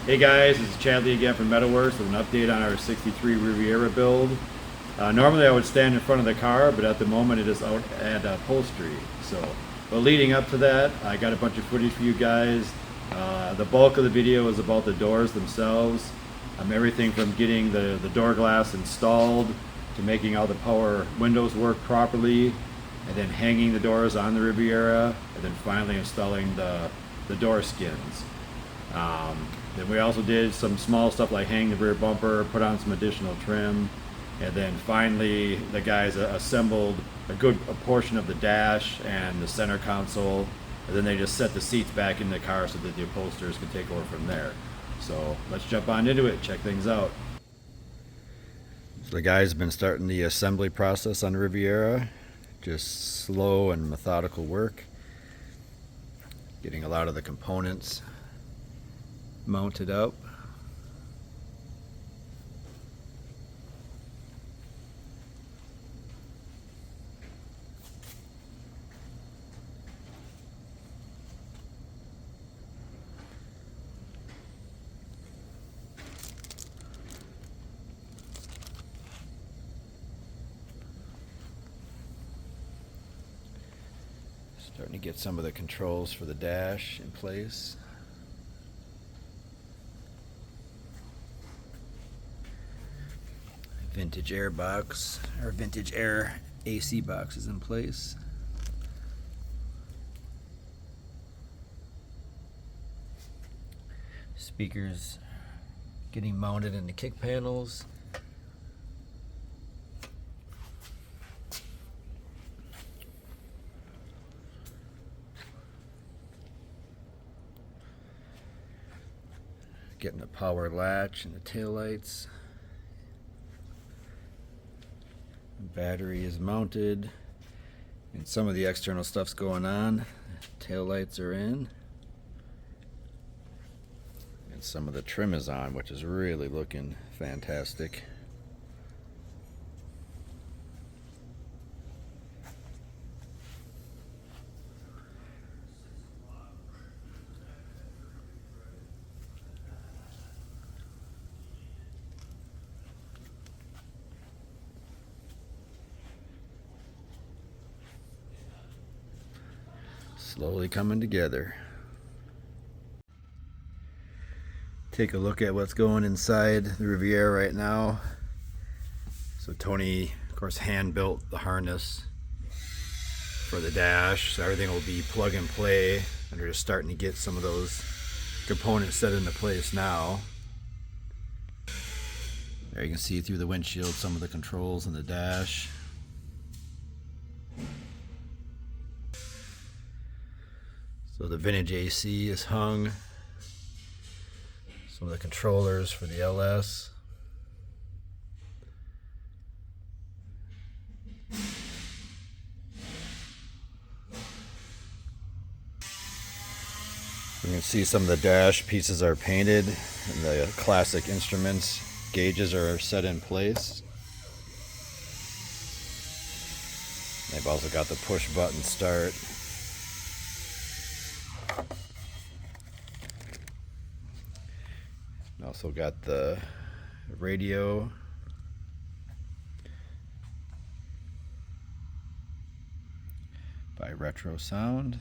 Hey guys, this is Chadley again from MetalWorks with an update on our 63 Riviera build. Normally I would stand in front of the car, but at the moment it is out at upholstery. But leading up to that, I got a bunch of footage for you guys. The bulk of the video is about the doors themselves. Everything from getting the door glass installed to making all the power windows work properly, and then hanging the doors on the Riviera, and then finally installing the door skins. Then we also did some small stuff like hang the rear bumper, put on some additional trim, and then finally the guys assembled a portion of the dash and the center console, and then they just set the seats back in the car so that the upholsterers could take over from there. So let's jump on into it, check things out. So the guys have been starting the assembly process on the Riviera, just slow and methodical work, getting a lot of the components mounted up. Starting to get some of the controls for the dash in place. Vintage air box, or vintage air AC box is in place. Speakers getting mounted in the kick panels. Getting the power latch and the taillights. Battery is mounted, and some of the external stuff's going on. Tail lights are in, and some of the trim is on, which is really looking fantastic. Slowly coming together. Take a look at what's going inside the Riviera right now. So Tony, of course, hand built the harness for the dash, so everything will be plug and play, and they're just starting to get some of those components set into place now. There you can see through the windshield some of the controls in the dash. So the vintage AC is hung. Some of the controllers for the LS. You can see some of the dash pieces are painted, and the classic instruments gauges are set in place. They've also got the push button start. Also got the radio. By Retro Sound.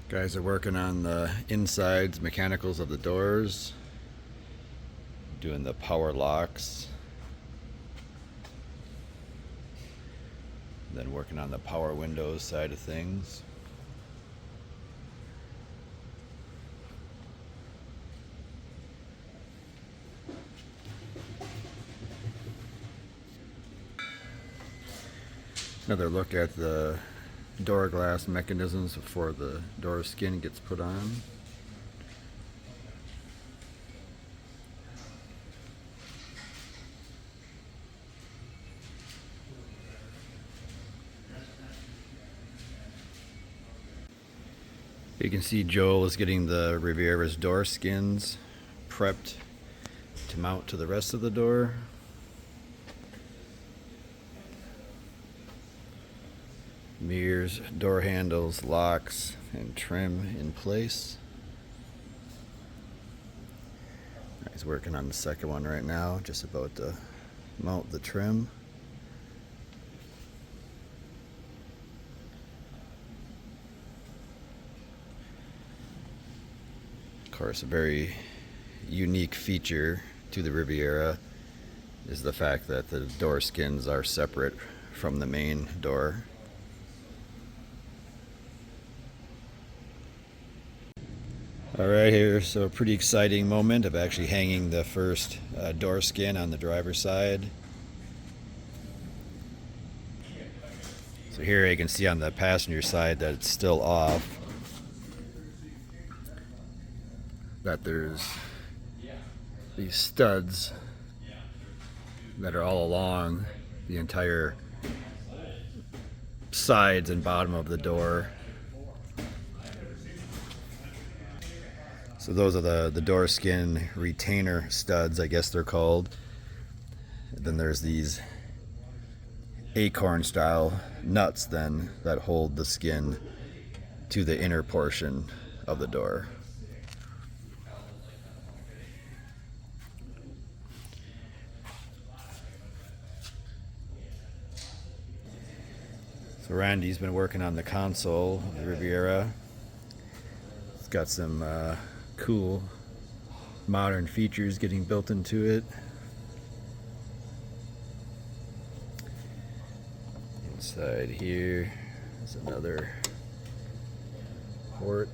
Guys are working on the insides, mechanicals of the doors, doing the power locks, then working on the power windows side of things. Another look at the door glass mechanisms before the door skin gets put on. You can see Joel is getting the Riviera's door skins prepped to mount to the rest of the door. Mirrors, door handles, locks, and trim in place. He's working on the second one right now, just about to mount the trim. Of course, a very unique feature to the Riviera is the fact that the door skins are separate from the main door. Alright, here, so a pretty exciting moment of actually hanging the first door skin on the driver's side. So here you can see on the passenger side that it's still off. That there's these studs that are all along the entire sides and bottom of the door. So those are the door skin retainer studs, I guess they're called. And then there's these acorn style nuts then that hold the skin to the inner portion of the door. So Randy's been working on the console of the Riviera. It's got some cool modern features getting built into it. Inside here is another port.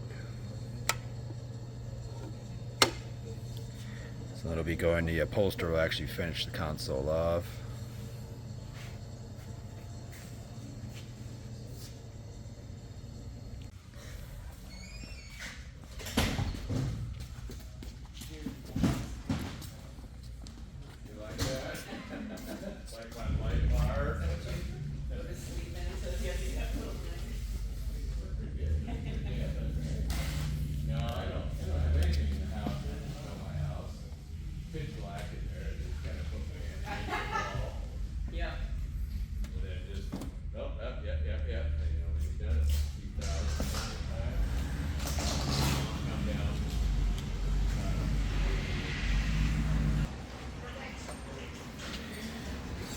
So that'll be going, the upholsterer will actually finish the console off.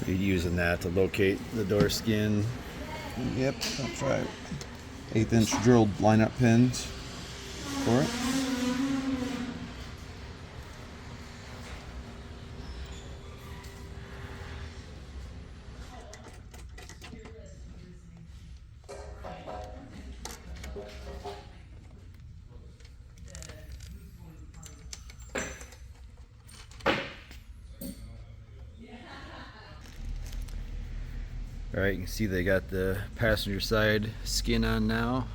So you're using that to locate the door skin. Yep, that's right. 1/8 inch drilled lineup pins for it. Alright, you can see they got the passenger side skin on now.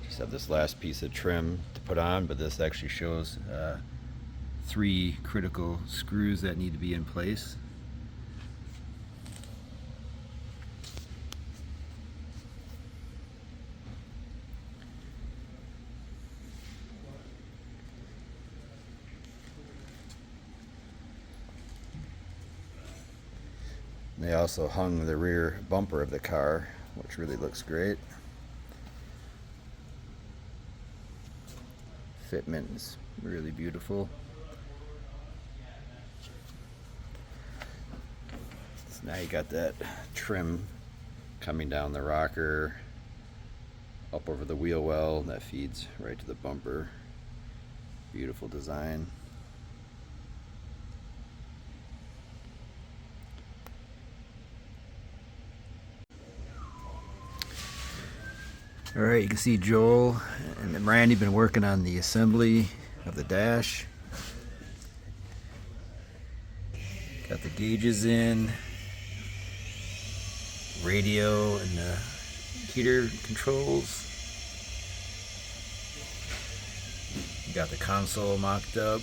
Just have this last piece of trim to put on, but this actually shows 3 critical screws that need to be in place. They also hung the rear bumper of the car, which really looks great. Fitment is really beautiful. So now you got that trim coming down the rocker, up over the wheel well, that feeds right to the bumper. Beautiful design. Alright, you can see Joel and Randy been working on the assembly of the dash. Got the gauges in, radio and the heater controls. You got the console mocked up.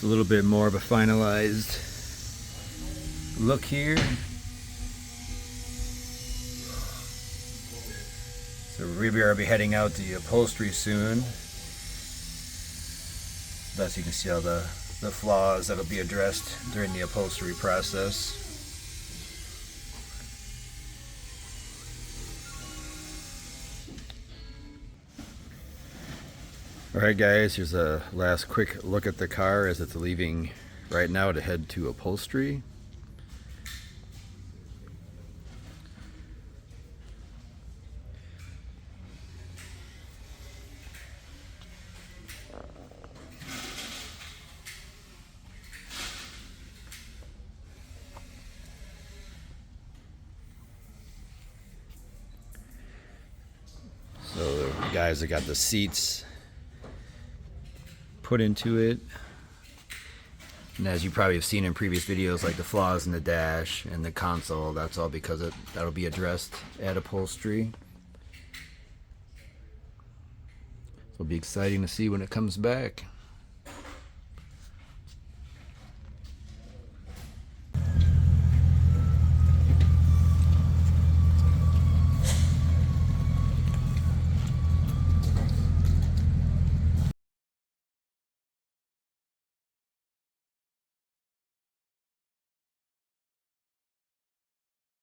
Just a little bit more of a finalized look here. So Riviera will be heading out to the upholstery soon. Thus you can see all the flaws that'll be addressed during the upholstery process. Alright guys, here's a last quick look at the car as it's leaving right now to head to upholstery. So the guys that got the seats put into it, and as you probably have seen in previous videos, like the flaws in the dash and the console, that's all because that'll be addressed at upholstery. It'll be exciting to see when it comes back.